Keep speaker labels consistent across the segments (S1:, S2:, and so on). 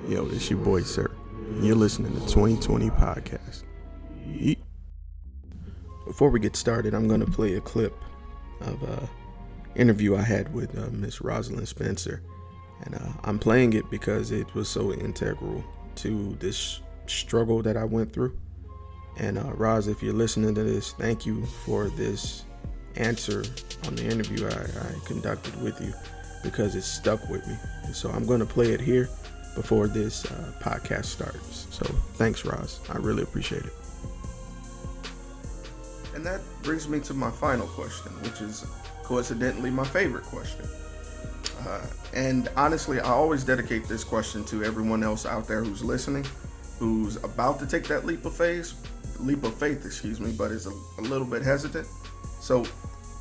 S1: Yo, it's your boy Sirr, and you're listening to 2020 Podcast. Before we get started, I'm going to play a clip of an interview I had with Miss Rosalind Spencer, and I'm playing it because it was so integral to this struggle that I went through. And Roz, if you're listening to this, thank you for this answer on the interview I conducted with you, because it stuck with me. And so I'm going to play it here before this podcast starts. So thanks, Roz. I really appreciate it. And that brings me to my final question, which is coincidentally my favorite question. And honestly, I always dedicate this question to everyone else out there who's listening, who's about to take that leap of faith, but is a little bit hesitant. So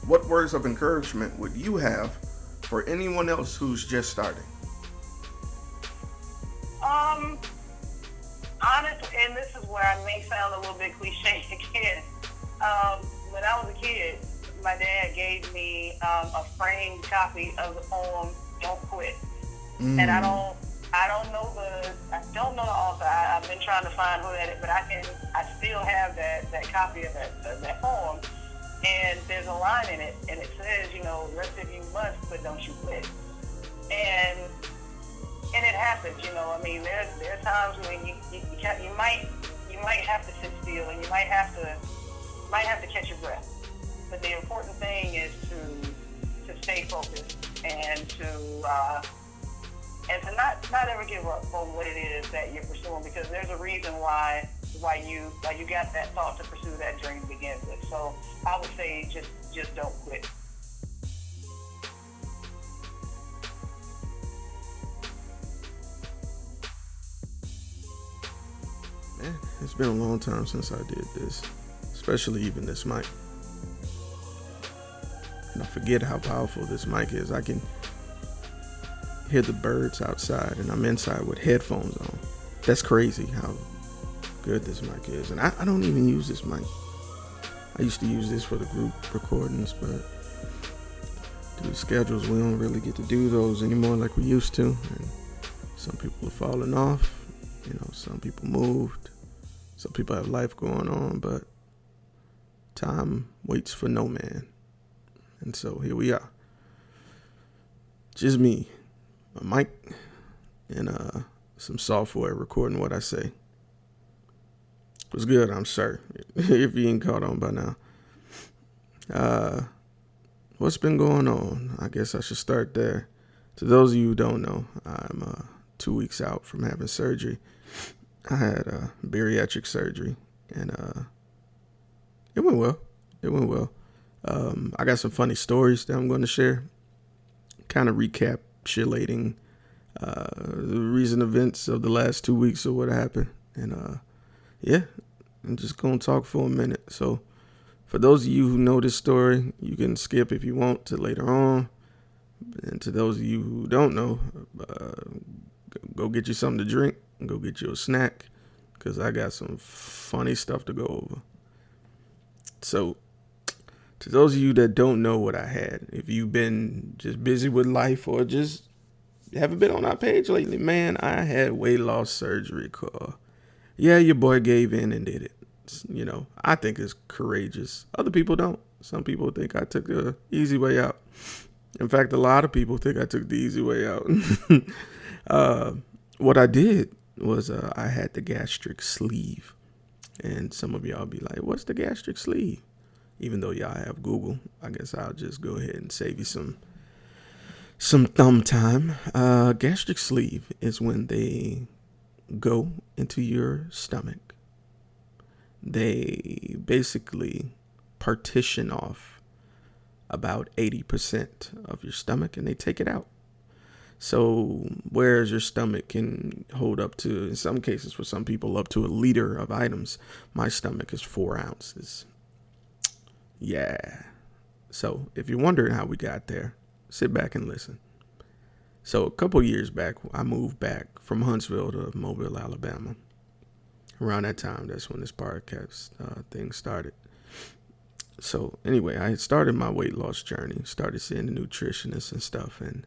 S1: what words of encouragement would you have for anyone else who's just starting?
S2: Honestly, and this is where I may sound a little bit cliche again. When I was a kid, my dad gave me a framed copy of the poem "Don't Quit," and I don't know the author. I've been trying to find who that is, but I still have that copy of that poem. And there's a line in it, and it says, rest if you must, but don't you quit. And it happens, there are times when you might have to sit still, and you might have to catch your breath. But the important thing is to stay focused and to not ever give up on what it is that you're pursuing, because there's a reason why you got that thought to pursue that dream to begin with. So I would say just don't quit.
S1: Man, it's been a long time since I did this, especially even this mic. And I forget how powerful this mic is. I can hear the birds outside, and I'm inside with headphones on. That's crazy how good this mic is. And I don't even use this mic. I used to use this for the group recordings, but due to schedules, we don't really get to do those anymore like we used to. And some people are falling off. Some people moved. Some people have life going on, but time waits for no man. And so here we are. Just me, a mic, and some software recording what I say. What's good? I'm Sirr, if you ain't caught on by now. What's been going on? I guess I should start there. To those of you who don't know, I'm 2 weeks out from having surgery. I had bariatric surgery, and it went well. I got some funny stories that I'm going to share, kind of recapitulating the recent events of the last 2 weeks of what happened. And I'm just going to talk for a minute. So for those of you who know this story, you can skip if you want to later on. And to those of you who don't know, go get you something to drink and go get you a snack, because I got some funny stuff to go over. So to those of you that don't know what I had, if you've been just busy with life or just haven't been on our page lately, man, I had weight loss surgery, Carl. Yeah, your boy gave in and did it. I think it's courageous. Other people don't. Some people think I took the easy way out. In fact, a lot of people think I took the easy way out. What I did was I had the gastric sleeve. And some of y'all be like, what's the gastric sleeve? Even though y'all have Google, I guess I'll just go ahead and save you some thumb time. Gastric sleeve is when they go into your stomach. They basically partition off about 80% of your stomach, and they take it out. So whereas your stomach can hold up to, in some cases for some people, up to a liter of items, my stomach is 4 ounces. Yeah. So if you're wondering how we got there, sit back and listen. So a couple years back, I moved back from Huntsville to Mobile, Alabama. Around that time, that's when this podcast thing started. So anyway, I had started my weight loss journey, started seeing the nutritionists and stuff, and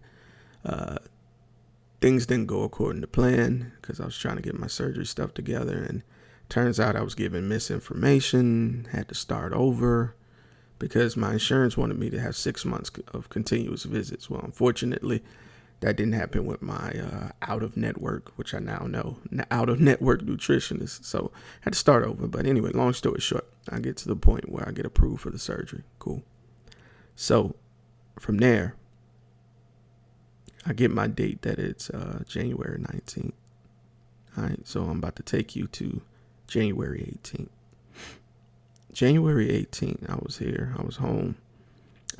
S1: things didn't go according to plan because I was trying to get my surgery stuff together, and turns out I was given misinformation, had to start over because my insurance wanted me to have 6 months of continuous visits. Well, unfortunately, that didn't happen with my out-of-network, which I now know, out-of-network nutritionist. So I had to start over. But anyway, long story short, I get to the point where I get approved for the surgery. Cool. So from there, I get my date that it's January 19th. All right, so I'm about to take you to January 18th. January 18th, I was here. I was home.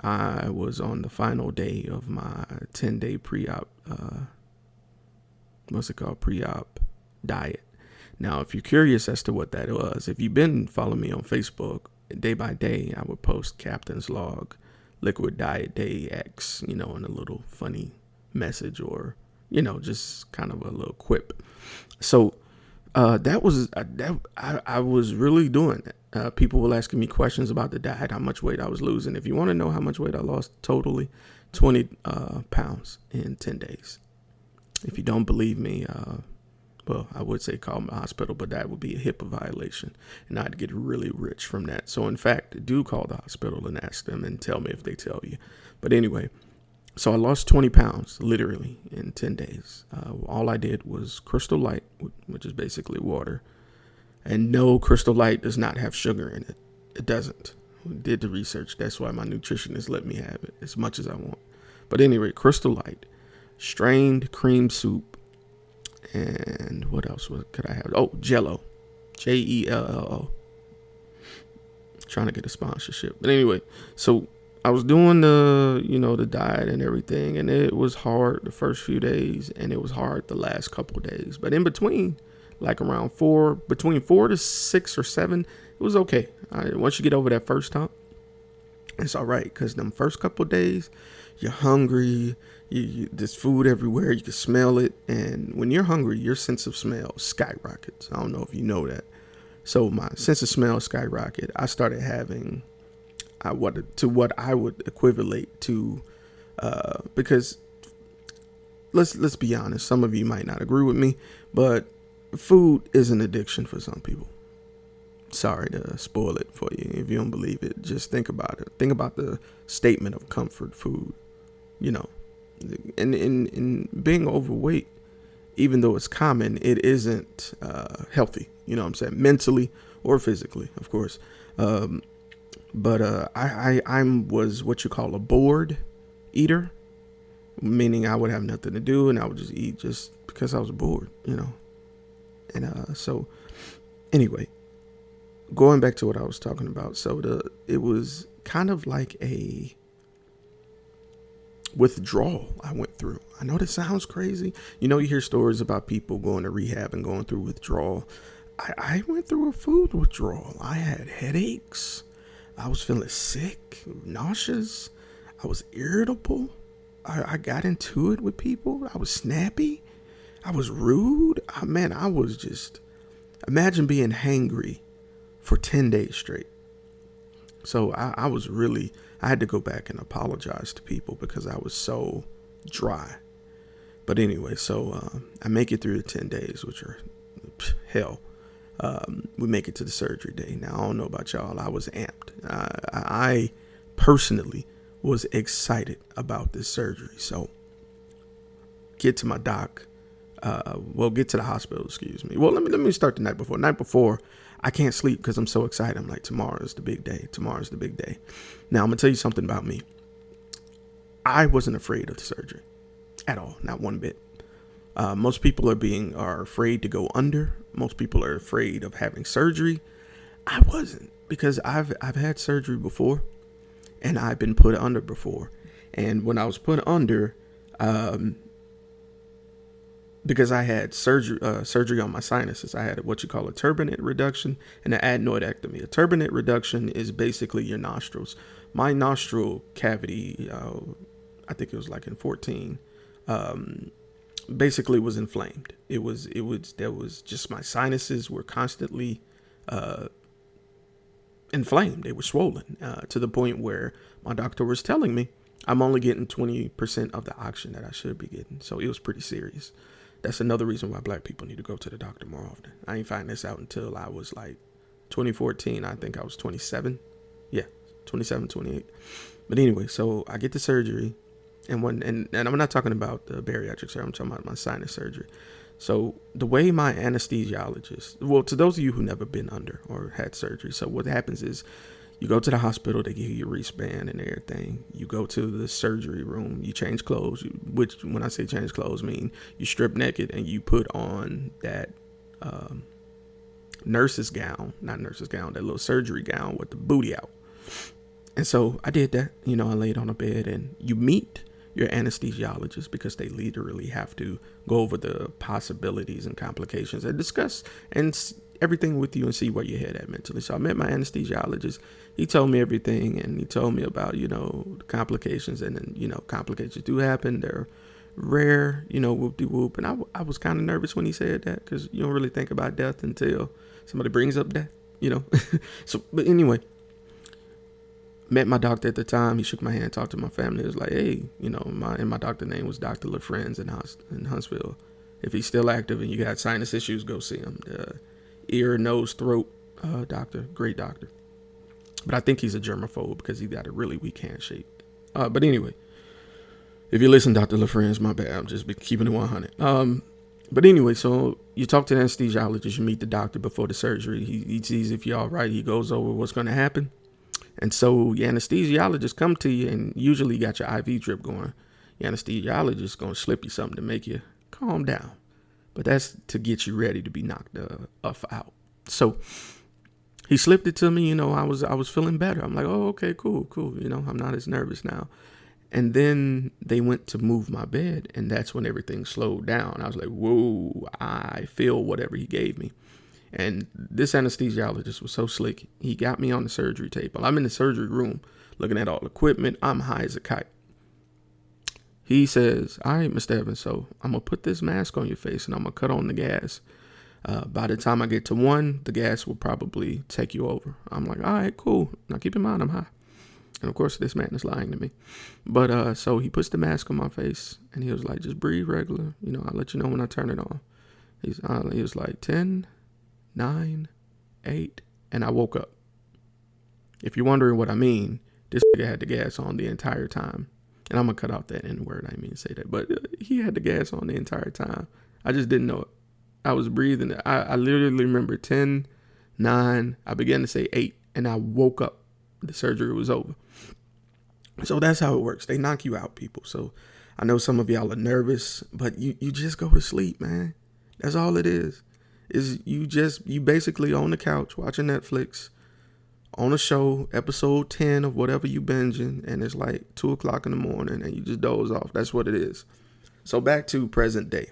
S1: I was on the final day of my 10-day pre-op, pre-op diet. Now, if you're curious as to what that was, if you've been following me on Facebook, day by day, I would post Captain's Log, Liquid Diet Day X, in a little funny message or, just kind of a little quip. So that was, I was really doing it. People were asking me questions about the diet, how much weight I was losing. If you want to know how much weight I lost totally, 20 pounds in 10 days. If you don't believe me, I would say call my hospital, but that would be a HIPAA violation, and I'd get really rich from that. So, in fact, do call the hospital and ask them and tell me if they tell you. But anyway, so I lost 20 pounds, literally, in 10 days. All I did was Crystal Light, which is basically water. And no, Crystal Light does not have sugar in it. It doesn't. We did the research. That's why my nutritionist let me have it as much as I want. But anyway, Crystal Light, strained cream soup, and what else could I have? Oh, Jello. Jello. Trying to get a sponsorship. But anyway, so I was doing the diet and everything, and it was hard the first few days, and it was hard the last couple of days. But in between, like around between 4 to 6 or 7, it was okay. Once you get over that first hump, it's all right. Because them first couple of days, you're hungry. There's food everywhere. You can smell it. And when you're hungry, your sense of smell skyrockets. I don't know if you know that. So my sense of smell skyrocketed. I started having what I would equivalent to, because let's be honest. Some of you might not agree with me, but food is an addiction for some people. Sorry to spoil it for you. If you don't believe it, just think about it. Think about the statement of comfort food, and in being overweight, even though it's common, it isn't healthy. You know what I'm saying? Mentally or physically, of course. But I was what you call a bored eater, meaning I would have nothing to do and I would just eat just because I was bored, And so anyway, going back to what I was talking about. So it was kind of like a withdrawal I went through. I know this sounds crazy. You hear stories about people going to rehab and going through withdrawal. I went through a food withdrawal. I had headaches. I was feeling sick, nauseous. I was irritable. I got into it with people. I was snappy. I was rude. I was just, imagine being hangry for 10 days straight. So I had to go back and apologize to people because I was so dry. But anyway, so I make it through the 10 days, which are hell. We make it to the surgery day. Now, I don't know about y'all. I was amped. I personally was excited about this surgery. So get to my doc. Get to the hospital, excuse me. Well, let me start the night before. Night before, I can't sleep because I'm so excited. I'm like, tomorrow's the big day. Tomorrow's the big day. Now, I'm going to tell you something about me. I wasn't afraid of the surgery at all. Not one bit. Most people are afraid to go under. Most people are afraid of having surgery. I wasn't, because I've had surgery before, and I've been put under before. And when I was put under, because I had surgery on my sinuses, I had what you call a turbinate reduction and an adenoidectomy. A turbinate reduction is basically your nostrils. My nostril cavity, I think it was like in 14, basically was inflamed. There was just, my sinuses were constantly inflamed. They were swollen to the point where my doctor was telling me, I'm only getting 20% of the oxygen that I should be getting. So it was pretty serious. That's another reason why black people need to go to the doctor more often. I ain't find this out until I was like 2014. I think I was 27. Yeah, 27, 28. But anyway, so I get the surgery. And I'm not talking about the bariatric surgery. I'm talking about my sinus surgery. So the way my anesthesiologist, well, to those of you who never been under or had surgery, so what happens is you go to the hospital, they give you your wristband and everything. You go to the surgery room, you change clothes, which when I say change clothes, mean you strip naked and you put on that nurse's gown, not nurse's gown, that little surgery gown with the booty out. And so I did that. I laid on a bed, and you meet your anesthesiologist because they literally have to go over the possibilities and complications and discuss and everything with you and see where your head at mentally. So I met my anesthesiologist. He told me everything, and he told me about, the complications, and then, complications do happen. They're rare, whoop-de-whoop. And I was kind of nervous when he said that because you don't really think about death until somebody brings up death, So, but anyway, met my doctor at the time. He shook my hand, talked to my family. He was like, hey, my doctor name was Dr. LaFrenz in Huntsville. If he's still active and you got sinus issues, go see him. Ear, nose, throat doctor, great doctor. But I think he's a germaphobe because he got a really weak handshake. But anyway, if you listen, Dr. LaFrenz, my bad. I'm just keeping it 100. But anyway, so you talk to the anesthesiologist, you meet the doctor before the surgery. He sees if you're all right. He goes over what's going to happen. And so your anesthesiologist come to you and usually got your IV drip going. Your anesthesiologist going to slip you something to make you calm down. But that's to get you ready to be knocked out. So he slipped it to me. I was feeling better. I'm like, oh, okay, cool. I'm not as nervous now. And then they went to move my bed, and that's when everything slowed down. I was like, whoa, I feel whatever he gave me. And this anesthesiologist was so slick. He got me on the surgery table. I'm in the surgery room looking at all the equipment. I'm high as a kite. He says, all right, Mr. Evans, so I'm going to put this mask on your face and I'm going to cut on the gas. By the time I get to 1, the gas will probably take you over. I'm like, all right, cool. Now keep in mind, I'm high. And of course, this man is lying to me. But so he puts the mask on my face and he was like, just breathe regular. I'll let you know when I turn it on. He was like 10, 9, 8, and I woke up. If you're wondering what I mean, this nigga had the gas on the entire time. And I'm going to cut out that N word. I didn't mean to say that. But he had the gas on the entire time. I just didn't know it. I was breathing. I literally remember 10, 9. I began to say 8. And I woke up. The surgery was over. So that's how it works. They knock you out, people. So I know some of y'all are nervous. But you just go to sleep, man. That's all it is. You basically on the couch watching Netflix. On a show, episode 10 of whatever you binging, and it's like 2 o'clock in the morning, and you just doze off. That's what it is. So back to present day.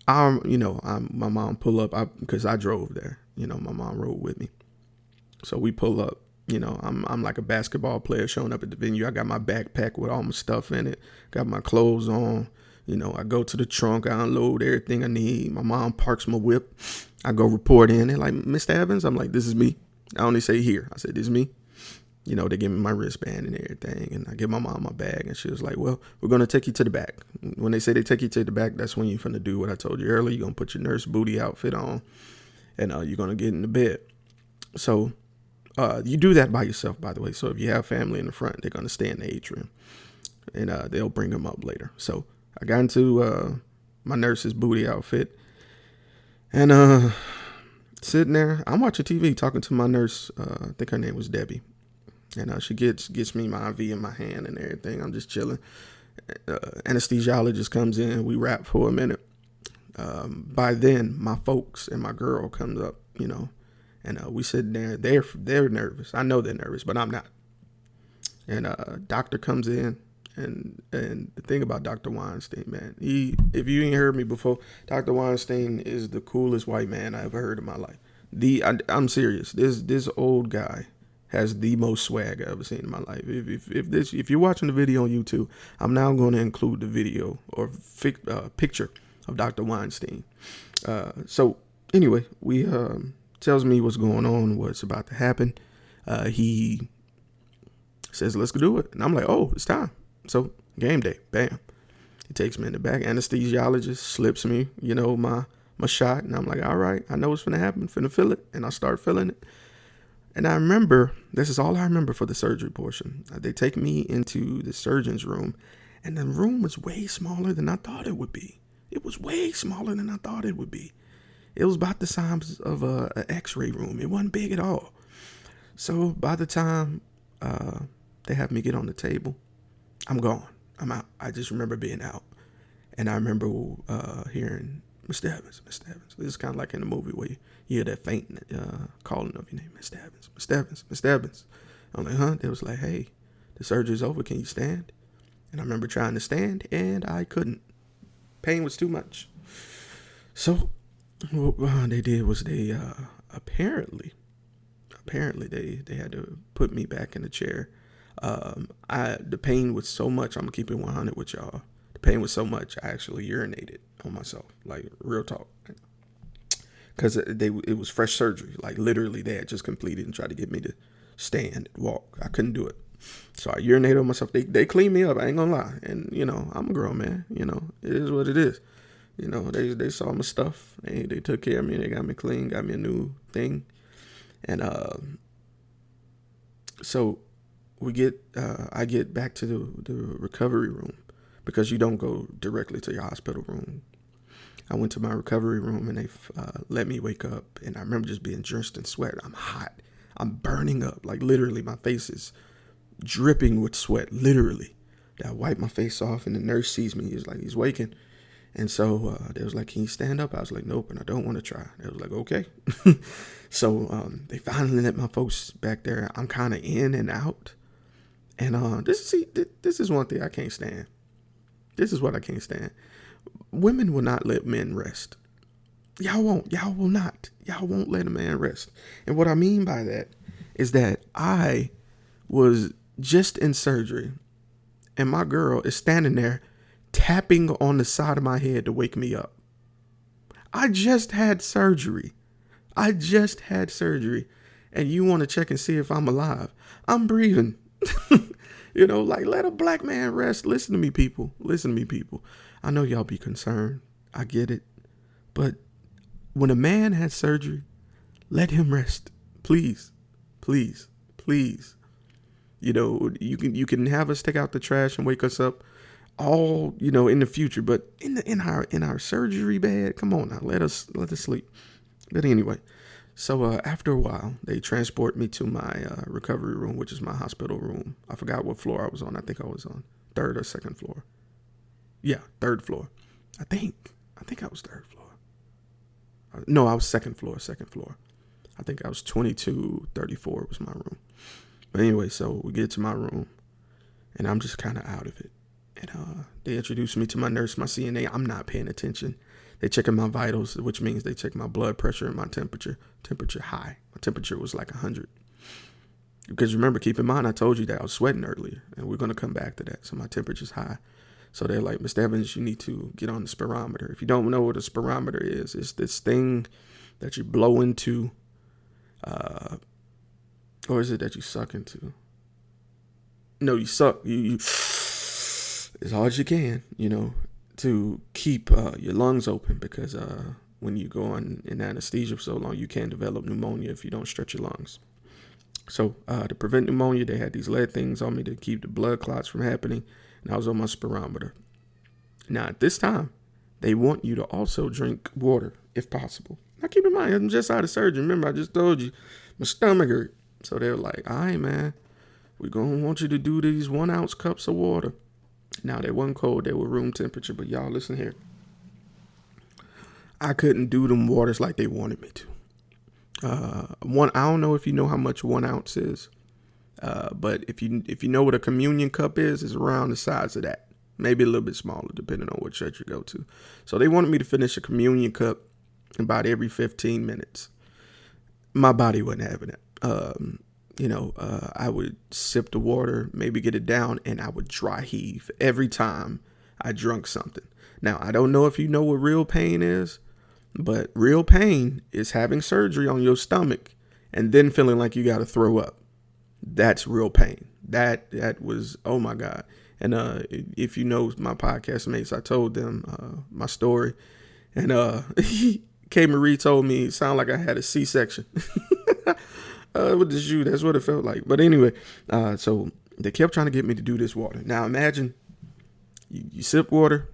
S1: My mom pull up because I drove there. My mom rode with me. So we pull up. I'm like a basketball player showing up at the venue. I got my backpack with all my stuff in it. Got my clothes on. I go to the trunk. I unload everything I need. My mom parks my whip. I go report in. They're like, Mr. Evans? I'm like, this is me. I only say here. I said, this is me. They give me my wristband and everything. And I give my mom my bag. And she was like, well, we're going to take you to the back. When they say they take you to the back, that's when you're finna do what I told you earlier. You're going to put your nurse booty outfit on. And you're going to get in the bed. So you do that by yourself, by the way. So if you have family in the front, they're going to stay in the atrium. And they'll bring them up later. So I got into my nurse's booty outfit. And sitting there, I'm watching TV, talking to my nurse. I think her name was Debbie, and she gets me my IV in my hand and everything. I'm just chilling. Anesthesiologist comes in. We rap for a minute. By then, my folks and my girl comes up, and we sitting there. They're nervous. I know they're nervous, but I'm not. And doctor comes in, and the thing about Dr. Weinstein, man, if you ain't heard me before, Dr. Weinstein is the coolest white man I ever heard in my life. I'm serious. This old guy has the most swag I ever seen in my life. If you're watching the video on YouTube, I'm now going to include the video or picture of Dr. Weinstein. So anyway, we tells me what's going on, what's about to happen. He Says, let's do it. And I'm like, oh, it's time. So game day, bam. He takes me in the back. Anesthesiologist slips me, my shot. And I'm like, all right, I know what's finna happen. Finna feel it. And I start feeling it. And I remember, this is all I remember for the surgery portion. They take me into the surgeon's room. And the room was way smaller than I thought it would be. It was way smaller than I thought it would be. It was about the size of an x-ray room. It wasn't big at all. So by the time they have me get on the table, I'm gone. I'm out. I just remember being out. And I remember hearing, Mr. Evans, Mr. Evans. This is kind of like in the movie where you hear that faint calling of your name, Mr. Evans, Mr. Evans, Mr. Evans. I'm like, huh? They was like, hey, the surgery's over. Can you stand? And I remember trying to stand, and I couldn't. Pain was too much. So what they did was they apparently they had to put me back in the chair. The pain was so much. I'm gonna keep it 100 with y'all. The pain was so much I actually urinated on myself, like real talk, because it was fresh surgery. Like literally, they had just completed and tried to get me to stand, walk. I couldn't do it, so I urinated on myself. They cleaned me up. I ain't gonna lie, and I'm a grown man. It is what it is. They saw my stuff. They took care of me. They got me clean. Got me a new thing, and so I get back to the recovery room, because you don't go directly to your hospital room. I went to my recovery room, and they let me wake up, and I remember just being drenched in sweat. I'm hot. I'm burning up. Like literally my face is dripping with sweat, literally. I wipe my face off, and the nurse sees me. He's like, he's waking. And so they was like, can you stand up? I was like, nope, and I don't want to try. They was like, okay. So they finally let my folks back there. I'm kind of in and out. And this is one thing I can't stand. This is what I can't stand. Women will not let men rest. Y'all won't. Y'all will not. Y'all won't let a man rest. And what I mean by that is that I was just in surgery, and my girl is standing there tapping on the side of my head to wake me up. I just had surgery. And you want to check and see if I'm alive. I'm breathing. Like, let a black man rest. Listen to me, people. I know y'all be concerned. I get it. But when a man has surgery, let him rest. Please. You can have us take out the trash and wake us up all, in the future. But in our surgery bed, come on now, let us sleep. But anyway, so after a while, they transport me to my recovery room, which is my hospital room. I forgot what floor I was on. I think I was on third or second floor. Yeah, third floor. I think I was third floor. No, I was second floor. I think I was 2234 was my room. But anyway, so we get to my room, and I'm just kind of out of it. And they introduced me to my nurse, my CNA. I'm not paying attention. They checking my vitals, which means they check my blood pressure and my temperature. Temperature high. My temperature was like 100. Because remember, keep in mind, I told you that I was sweating earlier, and we're going to come back to that. So my temperature's high. So they're like, Mr. Evans, you need to get on the spirometer. If you don't know what a spirometer is, it's this thing that you blow into, or is it that you suck into? No, you suck. You as hard as you can, to keep your lungs open, because when you go in anesthesia for so long, you can develop pneumonia if you don't stretch your lungs. So to prevent pneumonia, they had these lead things on me to keep the blood clots from happening, and I was on my spirometer. Now, at this time, they want you to also drink water, if possible. Now, keep in mind, I'm just out of surgery. Remember, I just told you, my stomach hurt. So they're like, all right, man, we're going to want you to do these 1 ounce cups of water. Now, they weren't cold. They were room temperature. But y'all, listen here. I couldn't do them waters like they wanted me to. I don't know if you know how much 1 ounce is. But if you know what a communion cup is, it's around the size of that. Maybe a little bit smaller, depending on what church you go to. So they wanted me to finish a communion cup about every 15 minutes. My body wasn't having it. I would sip the water, maybe get it down, and I would dry heave every time I drank something. Now, I don't know if you know what real pain is, but real pain is having surgery on your stomach and then feeling like you got to throw up. That's real pain. That was, oh my God. And if you know my podcast mates, I told them my story, and K Marie told me it sounded like I had a C-section with the shoe. That's what it felt like. But anyway, so they kept trying to get me to do this water. Now imagine you sip water,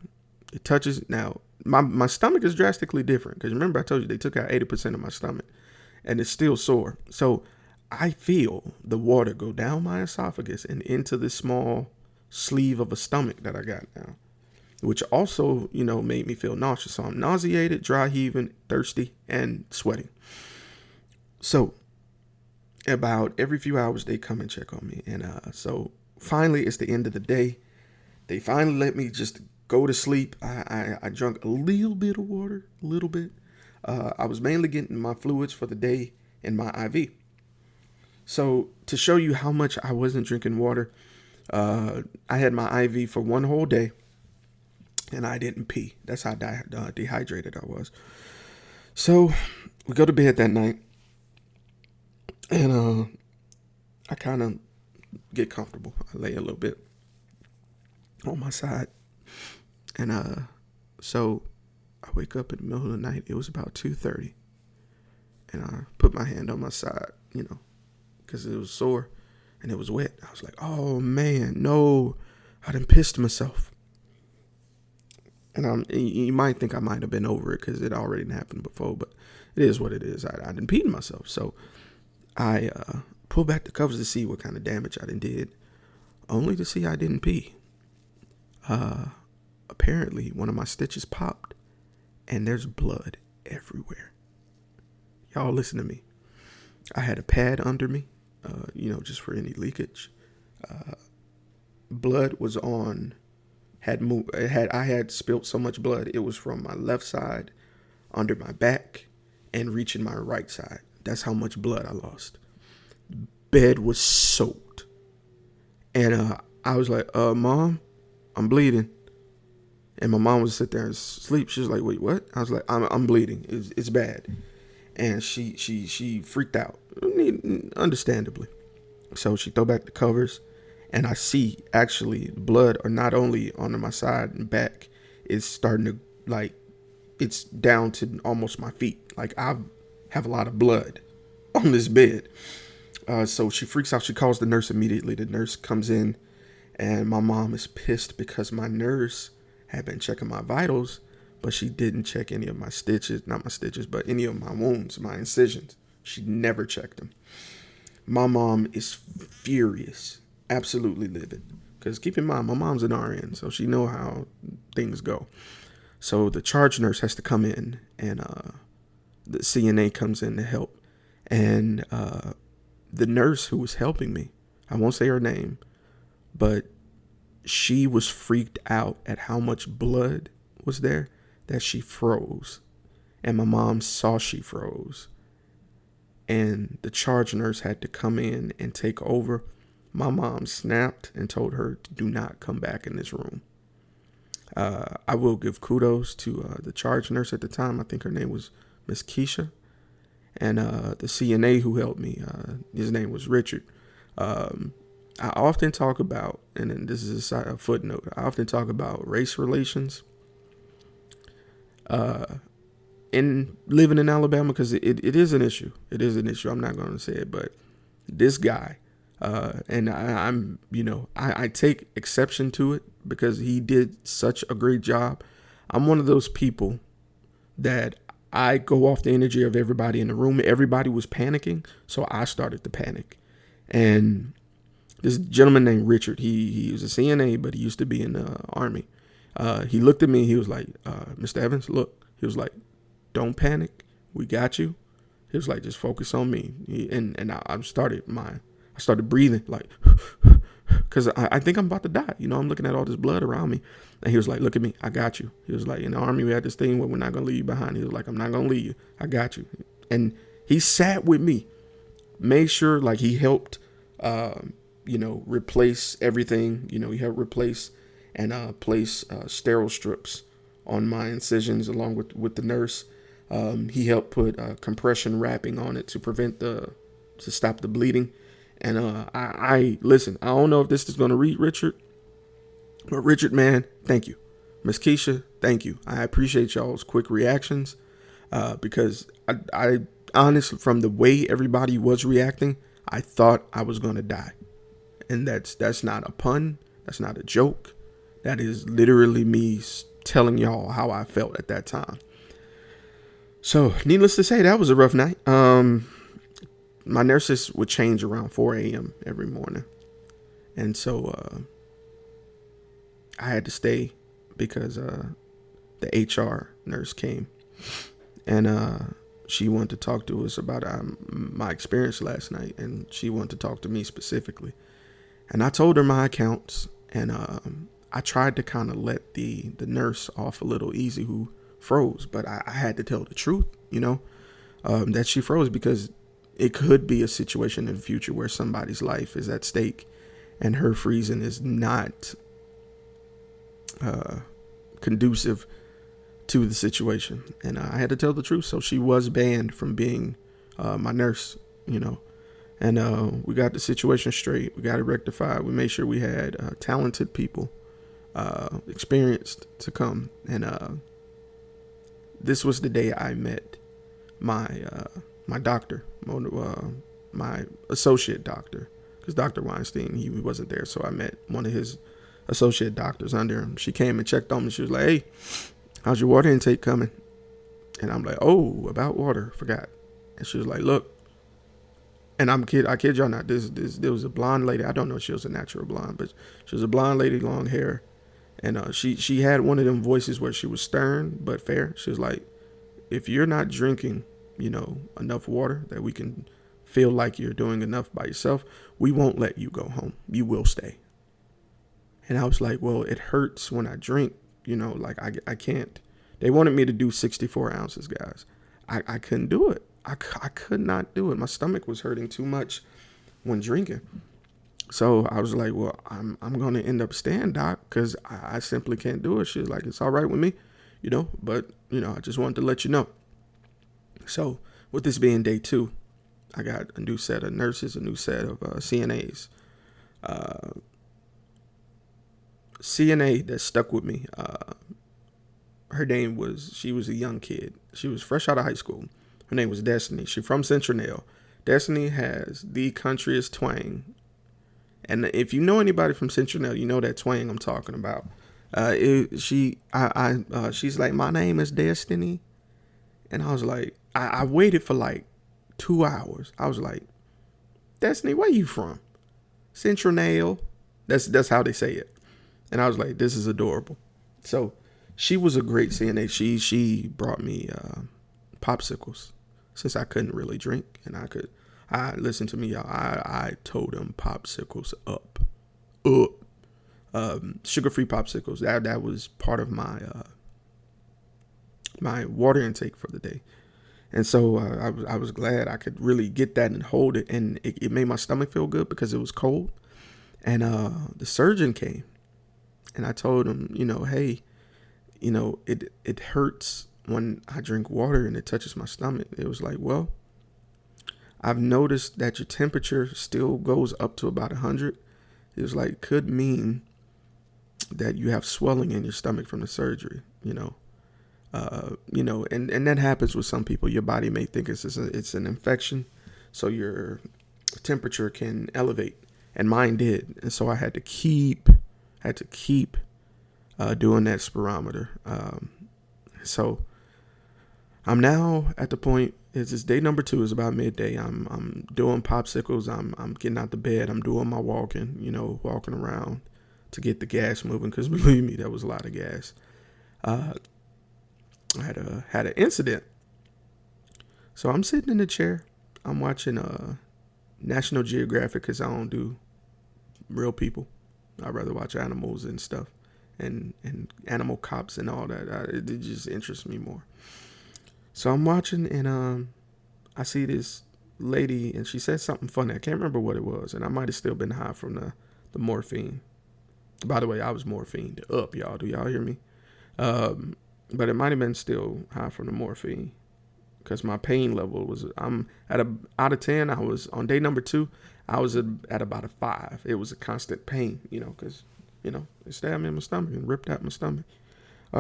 S1: it touches. Now my stomach is drastically different because remember I told you they took out 80% of my stomach, and it's still sore. So I feel the water go down my esophagus and into this small sleeve of a stomach that I got now, which also, made me feel nauseous. So I'm nauseated, dry heaving, thirsty, and sweating. So about every few hours, they come and check on me. And so finally, it's the end of the day. They finally let me just go to sleep. I drank a little bit of water, a little bit. I was mainly getting my fluids for the day in my IV. So to show you how much I wasn't drinking water, I had my IV for one whole day, and I didn't pee. That's how dehydrated I was. So we go to bed that night, and I kind of get comfortable. I lay a little bit on my side, and so I wake up in the middle of the night. It was about 2:30, and I put my hand on my side, because it was sore and it was wet. I was like, oh man, no, I done pissed myself. And you might think I might have been over it because it already happened before, but it is what it is. I done peed myself. So I pulled back the covers to see what kind of damage I done did, only to see I didn't pee. Apparently one of my stitches popped and there's blood everywhere. Y'all listen to me. I had a pad under me, just for any leakage. Blood was on, I had spilled so much blood. It was from my left side, under my back, and reaching my right side. That's how much blood I lost. Bed was soaked. And I was like, Mom, I'm bleeding. And my mom would sit there and sleep. She was like, wait, what? I was like, I'm bleeding. It's bad. And she freaked out, understandably. So she threw back the covers, and I see actually blood are not only on my side and back, it's starting to it's down to almost my feet. Like I have a lot of blood on this bed. So she freaks out. She calls the nurse immediately. The nurse comes in, and my mom is pissed because my nurse had been checking my vitals, but she didn't check any of my stitches, not my stitches, but any of my wounds, my incisions. She never checked them. My mom is furious, absolutely livid. Because keep in mind, my mom's an RN, so she know how things go. So the charge nurse has to come in, and the CNA comes in to help. And the nurse who was helping me, I won't say her name, but she was freaked out at how much blood was there that she froze. And my mom saw she froze. And the charge nurse had to come in and take over. My mom snapped and told her to do not come back in this room. I will give kudos to the charge nurse at the time. I think her name was Miss Keisha. And the CNA who helped me, his name was Richard. I often talk about, and then this is a footnote, I often talk about race relations in living in Alabama, because it is an issue. It is an issue. I'm not going to say it, but this guy, and I take exception to it because he did such a great job. I'm one of those people that I go off the energy of everybody in the room. Everybody was panicking, so I started to panic. And this gentleman named Richard, he was a CNA, but he used to be in the Army. He looked at me. He was like, Mr. Evans, look. He was like, don't panic. We got you. He was like, just focus on me. I started breathing like, because I think I'm about to die. I'm looking at all this blood around me. And he was like, look at me. I got you. He was like, in the Army, we had this thing where we're not going to leave you behind. He was like, I'm not going to leave you. I got you. And he sat with me, made sure like he helped, replace everything. He helped replace and place sterile strips on my incisions along with the nurse. He helped put compression wrapping on it to stop the bleeding. And I listen. I don't know if this is gonna read Richard, but Richard, man, thank you. Miss Keisha, thank you. I appreciate y'all's quick reactions because I honestly, from the way everybody was reacting, I thought I was gonna die, and that's not a pun. That's not a joke. That is literally me telling y'all how I felt at that time. So, needless to say, that was a rough night. My nurses would change around 4 a.m. every morning, and so I had to stay because the HR nurse came, and she wanted to talk to us about my experience last night, and she wanted to talk to me specifically. And I told her my accounts, and I tried to kind of let the nurse off a little easy who froze, but I had to tell the truth, that she froze because it could be a situation in the future where somebody's life is at stake, and her freezing is not conducive to the situation. And I had to tell the truth, so she was banned from being my nurse, and we got the situation straight. We got it rectified. We made sure we had talented people, experienced to come. And this was the day I met my doctor, my associate doctor, because Dr. Weinstein, he wasn't there. So I met one of his associate doctors under him. She came and checked on me. She was like, "Hey, how's your water intake coming?" And I'm like, "Oh, about water, forgot." And she was like, "Look," and I kid y'all not, there was a blonde lady. I don't know if she was a natural blonde, but she was a blonde lady, long hair. And she had one of them voices where she was stern but fair. She was like, "If you're not drinking, enough water that we can feel like you're doing enough by yourself, we won't let you go home. You will stay." And I was like, "Well, it hurts when I drink, like I can't." They wanted me to do 64 ounces, guys. I couldn't do it. I could not do it. My stomach was hurting too much when drinking. So I was like, "Well, I'm going to end up staying, doc, because I simply can't do it." She was like, "It's all right with me, but, I just wanted to let you know." So with this being day 2, I got a new set of nurses, a new set of CNAs. CNA that stuck with me, she was a young kid. She was fresh out of high school. Her name was Destiny. She's from Central. Destiny has the countryest twang. And if you know anybody from Central, you know that twang I'm talking about. She's like, "My name is Destiny." And I was like, I waited for like 2 hours. I was like, "Destiny, where you from?" Central. That's how they say it. And I was like, this is adorable. So she was a great CNA. She brought me popsicles since I couldn't really drink, and listen to me, y'all. I told them popsicles up. Sugar-free popsicles. That was part of my my water intake for the day. And so I was glad I could really get that and hold it, and it made my stomach feel good because it was cold. And the surgeon came, and I told him, "Hey, it hurts when I drink water and it touches my stomach." It was like, "Well, I've noticed that your temperature still goes up to about 100. It was like, could mean that you have swelling in your stomach from the surgery, and that happens with some people. Your body may think it's an infection, so your temperature can elevate, and mine did. And so I had to keep doing that spirometer. So I'm now at the point. It's day number 2. Is about midday. I'm doing popsicles. I'm getting out the bed. I'm doing my walking. Walking around to get the gas moving. Because believe me, that was a lot of gas. I had an incident. So I'm sitting in the chair. I'm watching National Geographic because I don't do real people. I'd rather watch animals and stuff, and animal cops and all that. It just interests me more. So I'm watching, and I see this lady, and she said something funny. I can't remember what it was, and I might have still been high from the morphine. By the way, I was morphined up, y'all. Do y'all hear me? But it might have been still high from the morphine, because my pain level was, I'm at a out of 10. I was on day number 2. I was at about a 5. It was a constant pain, because it stabbed me in my stomach and ripped out my stomach.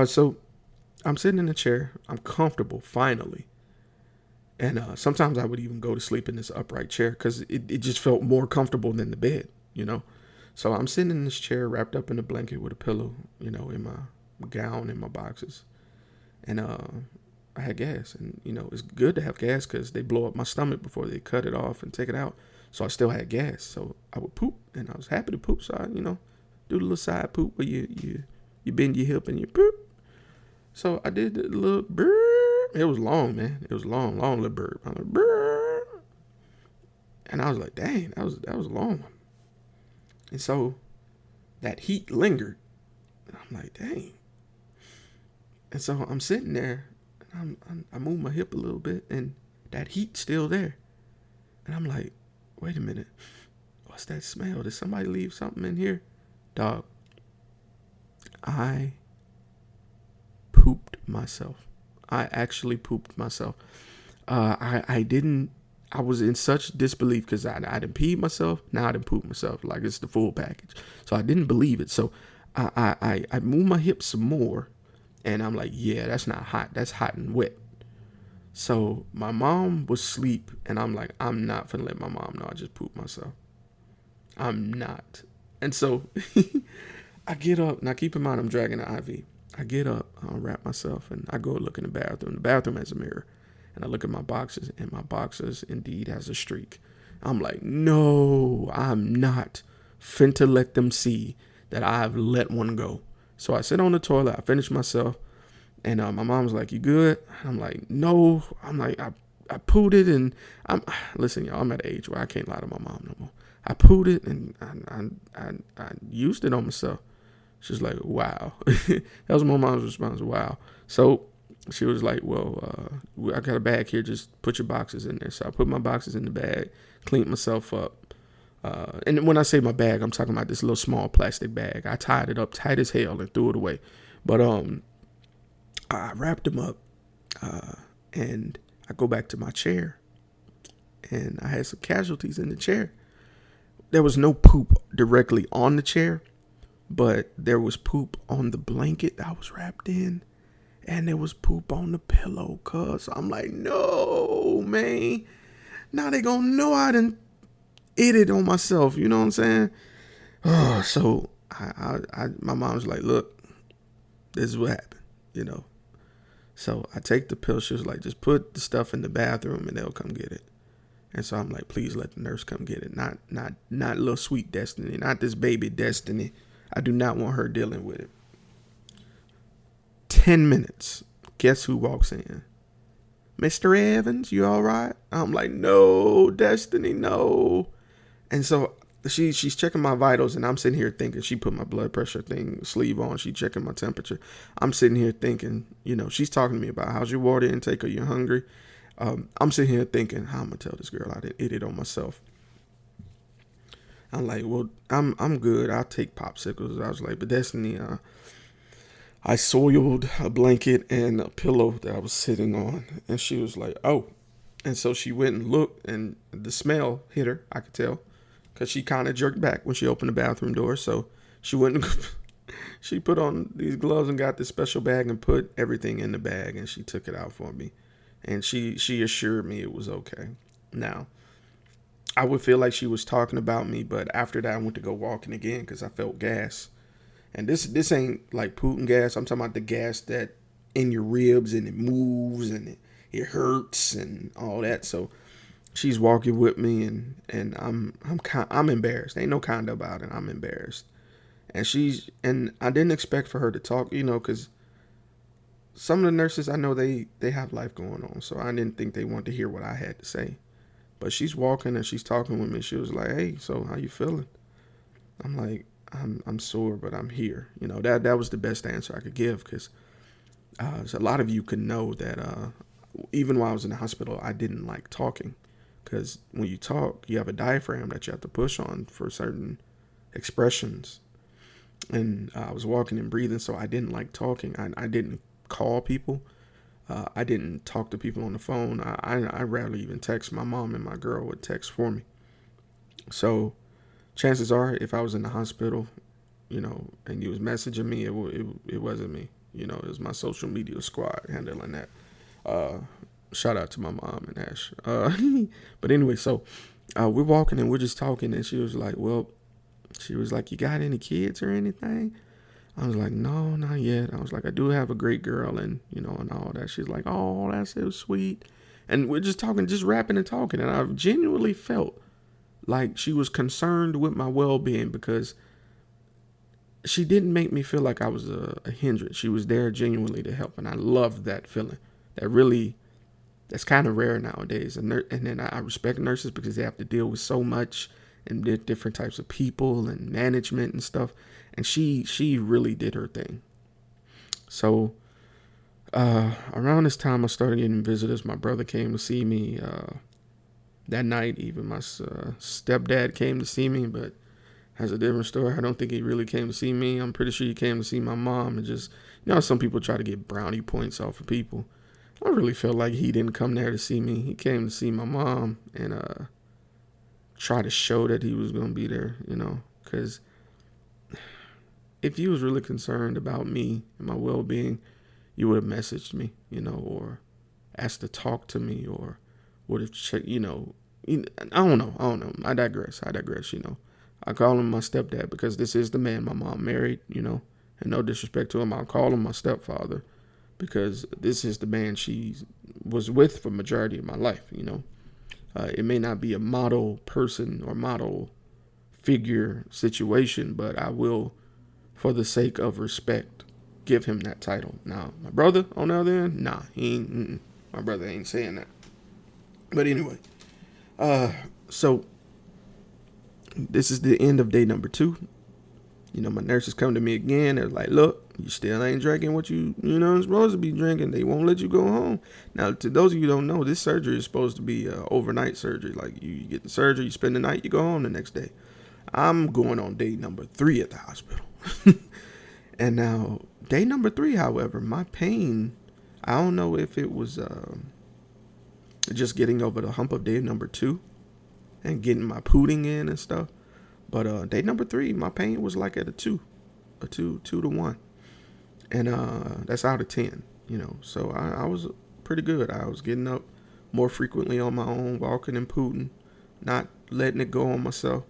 S1: So I'm sitting in the chair. I'm comfortable finally. And sometimes I would even go to sleep in this upright chair because it just felt more comfortable than the bed. So I'm sitting in this chair wrapped up in a blanket with a pillow, in my gown and my boxes. And I had gas. And, it's good to have gas because they blow up my stomach before they cut it off and take it out. So I still had gas. So I would poop. And I was happy to poop. So I, do the little side poop where you bend your hip and you poop. So I did the little burp. It was long, man. It was long little burp. I was like, burp. And I was like, dang, that was a long one. And so that heat lingered. I'm like, dang. And so I'm sitting there, and I move my hip a little bit, and that heat's still there. And I'm like, wait a minute. What's that smell? Did somebody leave something in here? Dog, I pooped myself. I actually pooped myself. I was in such disbelief because I didn't pee myself. Now I didn't poop myself. Like, it's the full package. So I didn't believe it. So I moved my hips some more, and I'm like, yeah, that's not hot. That's hot and wet. So my mom was asleep, and I'm like, I'm not finna let my mom know I just pooped myself. I'm not. And so I get up. Now keep in mind, I'm dragging the IV. I get up, I wrap myself, and I go look in the bathroom. The bathroom has a mirror. And I look at my boxes, and my boxes indeed has a streak. I'm like, no, I'm not finna let them see that I've let one go. So I sit on the toilet, I finish myself, and my mom's like, you good? I'm like, no. I'm like, I pooed it, and listen, y'all, I'm at an age where I can't lie to my mom no more. I pooed it, and I used it on myself. She's like, wow. That was my mom's response. Wow. So she was like, well, I got a bag here. Just put your boxes in there. So I put my boxes in the bag, cleaned myself up. And when I say my bag, I'm talking about this little small plastic bag. I tied it up tight as hell and threw it away. But I wrapped them up, and I go back to my chair. And I had some casualties in the chair. There was no poop directly on the chair, but there was poop on the blanket I was wrapped in, and there was poop on the pillow, cuz. I'm like, no, man. Now they gonna know I done ate it on myself, you know what I'm saying? So my mom's like, look, this is what happened. So I take the pill. She was like, just put the stuff in the bathroom and they'll come get it. And so I'm like, please let the nurse come get it. Not little sweet Destiny, not this baby Destiny. I do not want her dealing with it. 10 minutes. Guess who walks in? Mr. Evans, you all right? I'm like, no, Destiny, no. And so she's checking my vitals, and I'm sitting here thinking, she put my blood pressure sleeve on. She checking my temperature. I'm sitting here thinking, she's talking to me about how's your water intake? Are you hungry? I'm sitting here thinking, how I'm going to tell this girl I didn't eat it on myself. I'm like, well, I'm good. I'll take popsicles. I was like, but Destiny, I soiled a blanket and a pillow that I was sitting on. And she was like, oh. And so she went and looked, and the smell hit her, I could tell, because she kind of jerked back when she opened the bathroom door. So she went and she put on these gloves and got this special bag and put everything in the bag, and she took it out for me. And she assured me it was okay. Now, I would feel like she was talking about me, but after that, I went to go walking again because I felt gas. And this ain't like Putin gas. I'm talking about the gas that in your ribs and it moves and it hurts and all that. So she's walking with me, and I'm embarrassed. Ain't no kind about it. I'm embarrassed. And I didn't expect for her to talk, because some of the nurses, I know they have life going on. So I didn't think they wanted to hear what I had to say. But she's walking and she's talking with me. She was like, hey, so how you feeling? I'm like, I'm sore, but I'm here. That was the best answer I could give, because so a lot of you can know that even while I was in the hospital, I didn't like talking, because when you talk, you have a diaphragm that you have to push on for certain expressions. And I was walking and breathing, so I didn't like talking. I didn't call people. I didn't talk to people on the phone. I rarely even text. My mom and my girl would text for me. So chances are, if I was in the hospital, and you was messaging me, it wasn't me. It was my social media squad handling that. Uh, Shout out to my mom and Ash. But anyway, so we're walking and we're just talking, and she was like, "Well," she was like, "You got any kids or anything?" I was like, "No, not yet." I was like, "I do have a great girl, and and all that." She's like, "Oh, that's so sweet," and we're just talking, just rapping and talking, and I genuinely felt like she was concerned with my well-being because she didn't make me feel like I was a hindrance. She was there genuinely to help, and I loved that feeling. That really, that's kind of rare nowadays. And then I respect nurses because they have to deal with so much and different types of people and management and stuff. And she really did her thing. So around this time, I started getting visitors. My brother came to see me that night. Even my stepdad came to see me, but has a different story. I don't think he really came to see me. I'm pretty sure he came to see my mom and just, some people try to get brownie points off of people. I really felt like he didn't come there to see me. He came to see my mom and try to show that he was going to be there, because if he was really concerned about me and my well-being, you would have messaged me, or asked to talk to me, or would have checked, I don't know. I digress. I call him my stepdad because this is the man my mom married, and no disrespect to him, I'll call him my stepfather because this is the man she was with for majority of my life, It may not be a model person or model figure situation, but I will, for the sake of respect, give him that title. Now, my brother, on the other end, nah, he ain't, my brother ain't saying that. But anyway, so this is the end of day number 2. My nurses come to me again. They're like, "Look, you still ain't drinking what you supposed to be drinking. They won't let you go home." Now, to those of you who don't know, this surgery is supposed to be overnight surgery. Like you get the surgery, you spend the night, you go home the next day. I'm going on day number 3 at the hospital. And now, day number 3, however, my pain, I don't know if it was just getting over the hump of day number 2 and getting my pooting in and stuff. But day number 3, my pain was like at a 2 to 1. And that's out of 10, So I was pretty good. I was getting up more frequently on my own, walking and pooting, not letting it go on myself.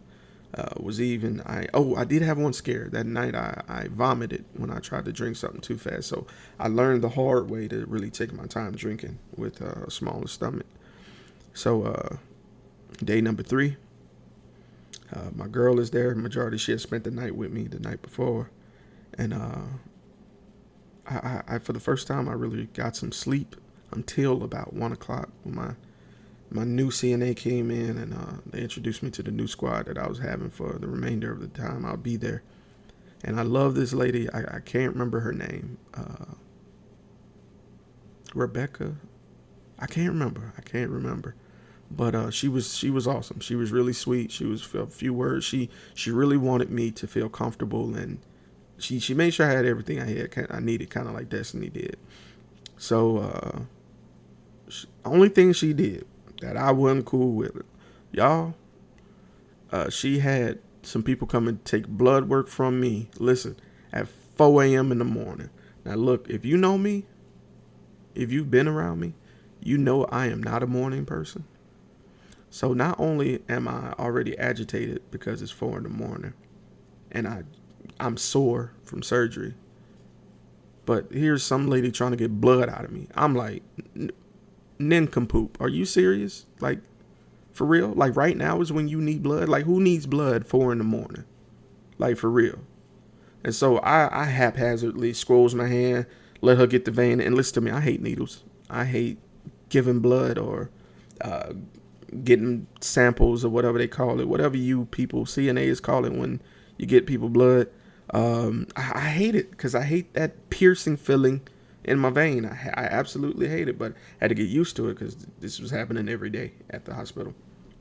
S1: I did have one scare. That night I vomited when I tried to drink something too fast. So I learned the hard way to really take my time drinking with a smaller stomach. So day number 3, my girl is there. Majority, she had spent the night with me the night before. And I for the first time, I really got some sleep until about 1 o'clock when my new CNA came in and they introduced me to the new squad that I was having for the remainder of the time I'll be there. And I love this lady. I can't remember her name. Rebecca. I can't remember. But she was awesome. She was really sweet. She was a few words. She really wanted me to feel comfortable, and she made sure I had everything I needed, kind of like Destiny did. So only thing she did that I wasn't cool with, y'all, she had some people come and take blood work from me. Listen, at 4 a.m. in the morning. Now look, if you know me, if you've been around me, you know I am not a morning person. So not only am I already agitated because it's 4 in the morning and I'm sore from surgery, but here's some lady trying to get blood out of me. I'm like, nincompoop, are you serious? Like, for real? Like, right now is when you need blood? Like, who needs blood 4 in the morning? Like, for real. And so I haphazardly scrolls my hand, let her get the vein, and listen to me, I hate needles. I hate giving blood or getting samples or whatever they call it, whatever you people, CNAs call it when you get people blood. I hate it because I hate that piercing feeling in my vein. I absolutely hate it, but I had to get used to it because this was happening every day at the hospital.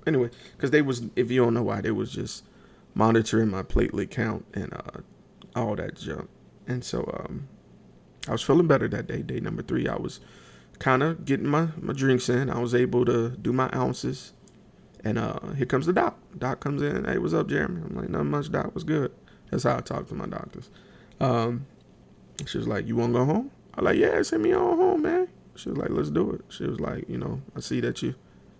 S1: Anyway, because they was, if you don't know why, they was just monitoring my platelet count and all that junk. And so I was feeling better that day, day number 3. I was kind of getting my drinks in. I was able to do my ounces. And here comes the doc. Doc comes in. Hey, what's up, Jeremy? I'm like, nothing much, doc. What's good? That's how I talk to my doctors. She was like, you want to go home? I'm like, yeah, send me on home, man. She was like, let's do it. She was like, I see that you're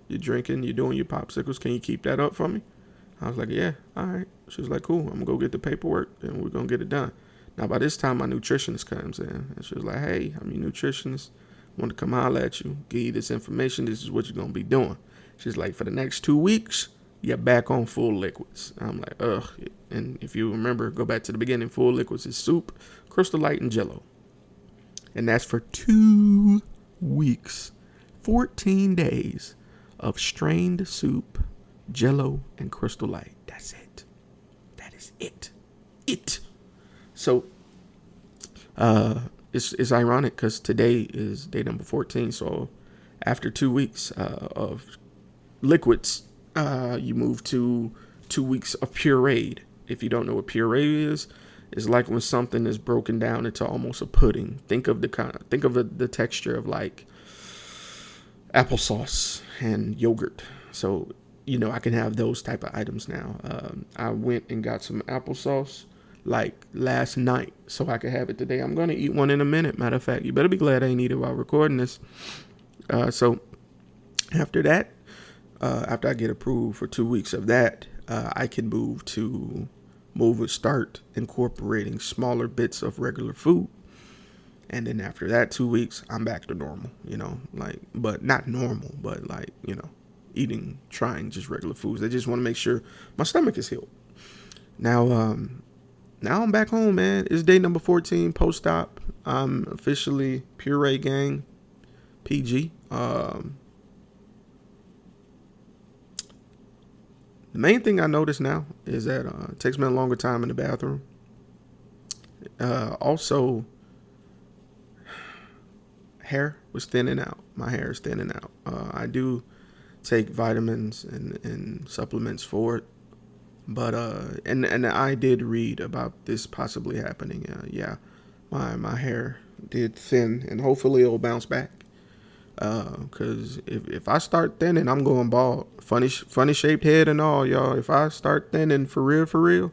S1: drinking, you're doing your popsicles. Can you keep that up for me? I was like, yeah, all right. She was like, cool. I'm going to go get the paperwork and we're going to get it done. Now, by this time, my nutritionist comes in. And she was like, hey, I'm your nutritionist. I want to come holler at you, give you this information. This is what you're going to be doing. She's like, for the next 2 weeks, you're back on full liquids. I'm like, ugh. And if you remember, go back to the beginning. Full liquids is soup, Crystal Light, and Jello. And that's for 2 weeks. 14 days of strained soup, Jello, and Crystal Light. That's it. That is it. So, it's ironic because today is day number 14. So, after 2 weeks of liquids, you move to 2 weeks of pureed. If you don't know what puree is, it's like when something is broken down into almost a pudding. Think of the texture of like applesauce and yogurt. So I can have those type of items now. I went and got some applesauce like last night so I could have it today. I'm gonna eat one in a minute. Matter of fact, you better be glad I ain't eat it while recording this. So after that, after I get approved for 2 weeks of that, I can start incorporating smaller bits of regular food. And then after that 2 weeks, I'm back to normal, but not normal, but trying just regular foods. I just want to make sure my stomach is healed. Now I'm back home, man. It's day number 14, post-op. I'm officially Puree Gang, PG. The main thing I notice now is that it takes me a longer time in the bathroom. Also, hair was thinning out. My hair is thinning out. I do take vitamins and supplements for it. But and I did read about this possibly happening. My hair did thin, and hopefully it'll bounce back. Cause if I start thinning, I'm going bald. Funny shaped head and all, y'all. If I start thinning for real,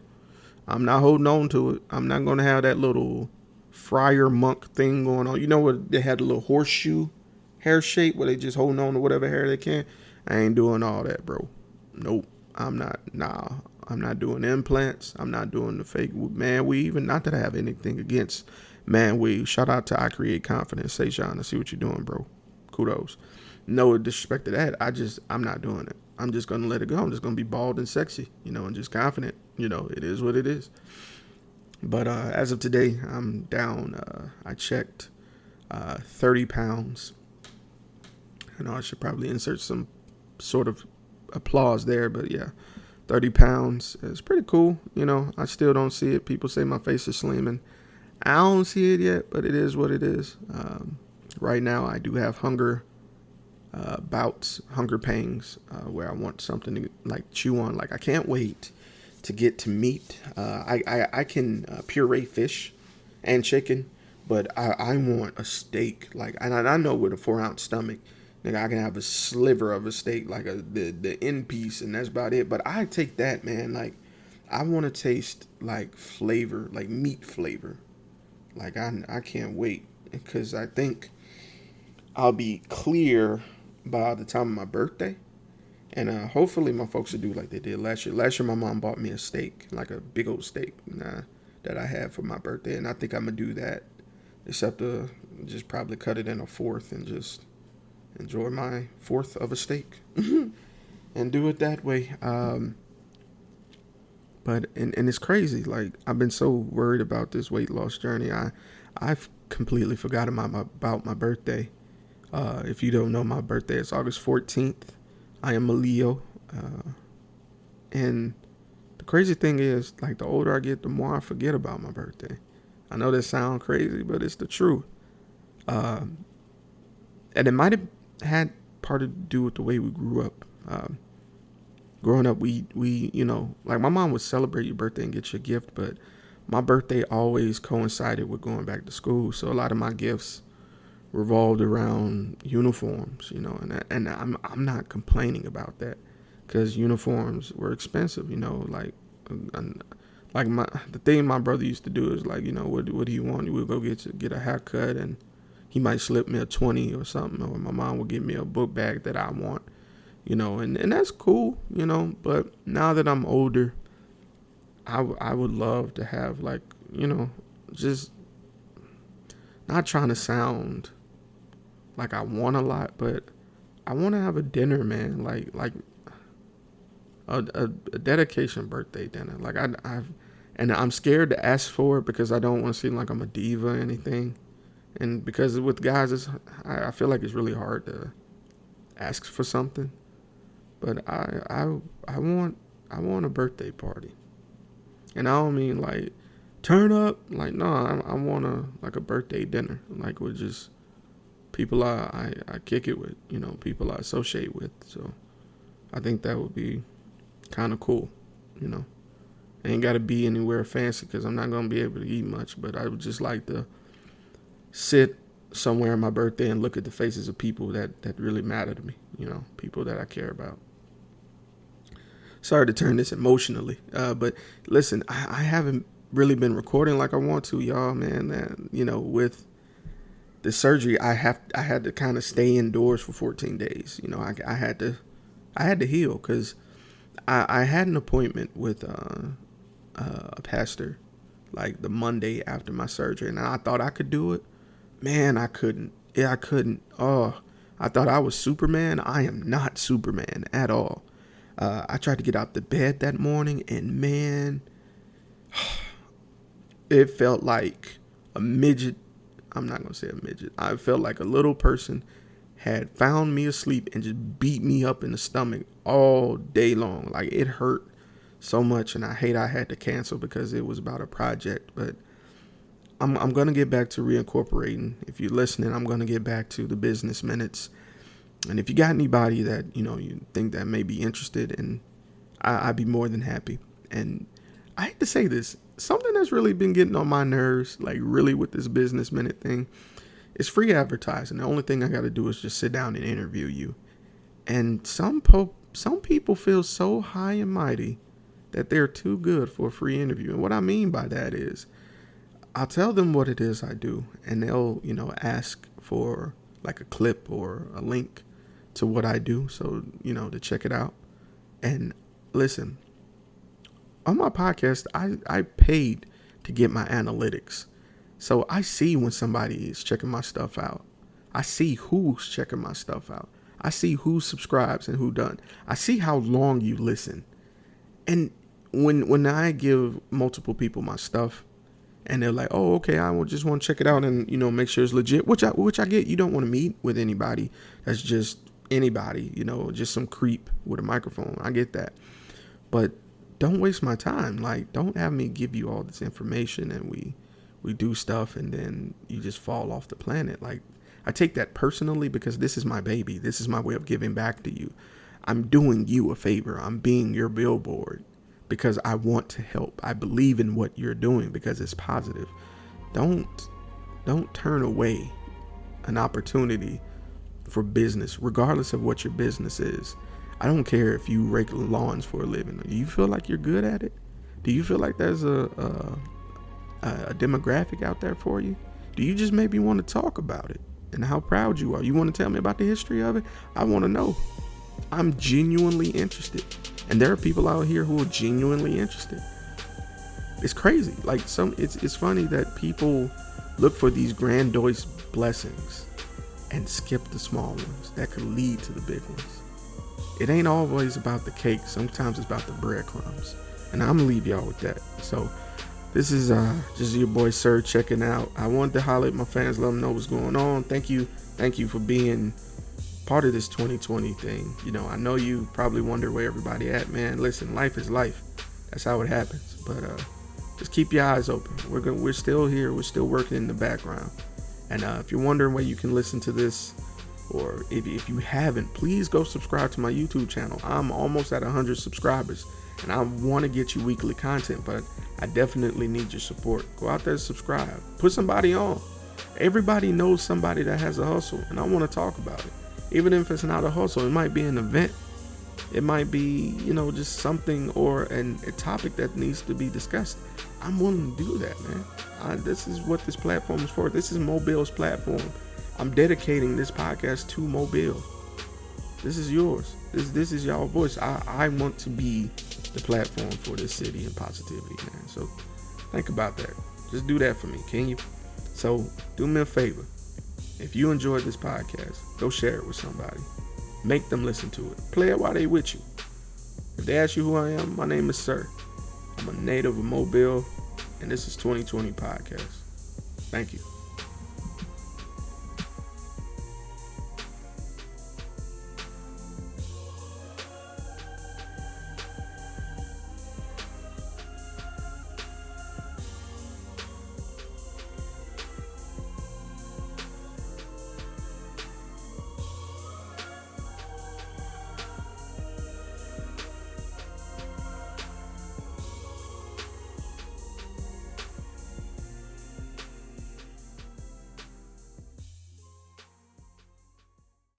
S1: I'm not holding on to it. I'm not gonna have that little friar monk thing going on. You know what? They had a little horseshoe hair shape where they just holding on to whatever hair they can. I ain't doing all that, bro. Nope. I'm not. Nah. I'm not doing implants. I'm not doing the fake man weave. And not that I have anything against man weave. Shout out to I Create Confidence. Say, Sean, I see what you're doing, bro. Kudos. No disrespect to that. I'm not doing it. I'm just going to let it go. I'm just going to be bald and sexy, and just confident. It is what it is. But as of today, I'm down. I checked 30 pounds. I know I should probably insert some sort of applause there, but yeah. 30 pounds is pretty cool. I still don't see it. People say my face is slimming. I don't see it yet, but it is what it is. Right now, I do have hunger pangs, where I want something to chew on. Like I can't wait to get to meat. I can puree fish and chicken, but I want a steak. And I know with a 4-ounce stomach, I can have a sliver of a steak, the end piece, and that's about it. But I take that, man. I want to taste flavor, meat flavor. I can't wait because I think I'll be clear by the time of my birthday, and hopefully my folks will do like they did last year. Last year, my mom bought me a steak, like a big old steak, that I had for my birthday, and I think I'm gonna do that, except to just probably cut it in a fourth and just enjoy my fourth of a steak and do it that way. But it's crazy. I've been so worried about this weight loss journey. I've completely forgot about my birthday. If you don't know, my birthday is August 14th. I am a Leo. And the crazy thing is, the older I get, the more I forget about my birthday. I know that sounds crazy, but it's the truth. And it might have had part to do with the way we grew up. Growing up, we my mom would celebrate your birthday and get you a gift, but my birthday always coincided with going back to school. So a lot of my gifts revolved around uniforms, and I'm not complaining about that because uniforms were expensive, like the thing my brother used to do is like, what do you want? We'll go get a haircut, and he might slip me a 20 or something, or my mom will give me a book bag that I want, and that's cool, but now that I'm older, I would love to have, like, just not trying to sound like I want a lot, but I want to have a dinner, man, like a dedication birthday dinner. Like and I'm scared to ask for it because I don't want to seem like I'm a diva or anything. And because with guys, I feel like it's really hard to ask for something. But I want a birthday party, and I don't mean like turn up. Like, no, I want a birthday dinner, like with just people I kick it with, people I associate with. So I think that would be kind of cool, Ain't got to be anywhere fancy because I'm not going to be able to eat much, but I would just like to sit somewhere on my birthday and look at the faces of people that really matter to me, people that I care about. Sorry to turn this emotionally, but listen, I haven't really been recording like I want to, y'all, man. With the surgery, I had to kind of stay indoors for 14 days. I had to heal because I had an appointment with a pastor like the Monday after my surgery, and I thought I could do it. Man, I couldn't. Yeah, I couldn't. Oh, I thought I was Superman. I am not Superman at all. I tried to get out the bed that morning, and man, it felt like a midget. I'm not going to say a midget. I felt like a little person had found me asleep and just beat me up in the stomach all day long. Like, it hurt so much, and I had to cancel because it was about a project. But I'm going to get back to reincorporating. If you're listening, I'm going to get back to the business minutes. And if you got anybody that, you think that may be interested, and I'd be more than happy. And I hate to say this, something that's really been getting on my nerves, like really with this business minute thing, is free advertising. The only thing I got to do is just sit down and interview you. And some people feel so high and mighty that they're too good for a free interview. And what I mean by that is, I'll tell them what it is I do, and they'll, ask for like a clip or a link to what I do, so, to check it out. And listen, on my podcast, I paid to get my analytics. So I see when somebody is checking my stuff out. I see who's checking my stuff out. I see who subscribes and who doesn't. I see how long you listen. And when I give multiple people my stuff, and they're like, oh, okay, I just want to check it out and, make sure it's legit, which I get. You don't want to meet with anybody that's just anybody, just some creep with a microphone. I get that. But don't waste my time. Like, don't have me give you all this information and we do stuff and then you just fall off the planet. Like, I take that personally because this is my baby. This is my way of giving back to you. I'm doing you a favor. I'm being your billboard because I want to help. I believe in what you're doing because it's positive. Don't turn away an opportunity for business, regardless of what your business is. I don't care if you rake lawns for a living. Do you feel like you're good at it? Do you feel like there's a demographic out there for you? Do you just maybe want to talk about it and how proud you are? You want to tell me about the history of it? I want to know. I'm genuinely interested. And there are people out here who are genuinely interested. It's crazy. Like, it's funny that people look for these grandiose blessings and skip the small ones that could lead to the big ones. It ain't always about the cake. Sometimes it's about the breadcrumbs. And I'm gonna leave y'all with that. So this is just your boy Sirr checking out. I wanted to holler at my fans, let them know what's going on. Thank you for being part of this 2020 thing. I know you probably wonder where everybody at, man. Listen, life is life. That's how it happens. But just keep your eyes open. We're still here. We're still working in the background. And if you're wondering where you can listen to this, or if you haven't, please go subscribe to my YouTube channel. I'm almost at 100 subscribers, and I want to get you weekly content, but I definitely need your support. Go out there and subscribe. Put somebody on. Everybody knows somebody that has a hustle, and I want to talk about it. Even if it's not a hustle, it might be an event. It might be, just something or a topic that needs to be discussed. I'm willing to do that, man. This is what this platform is for. This is Mobile's platform. I'm dedicating this podcast to Mobile. This is yours. This is y'all voice. I want to be the platform for this city and positivity, man. So think about that. Just do that for me, can you? So do me a favor. If you enjoyed this podcast, go share it with somebody. Make them listen to it. Play it while they with you. If they ask you who I am, my name is Sirr. I'm a native of Mobile, and this is 2020 Podcast. Thank you.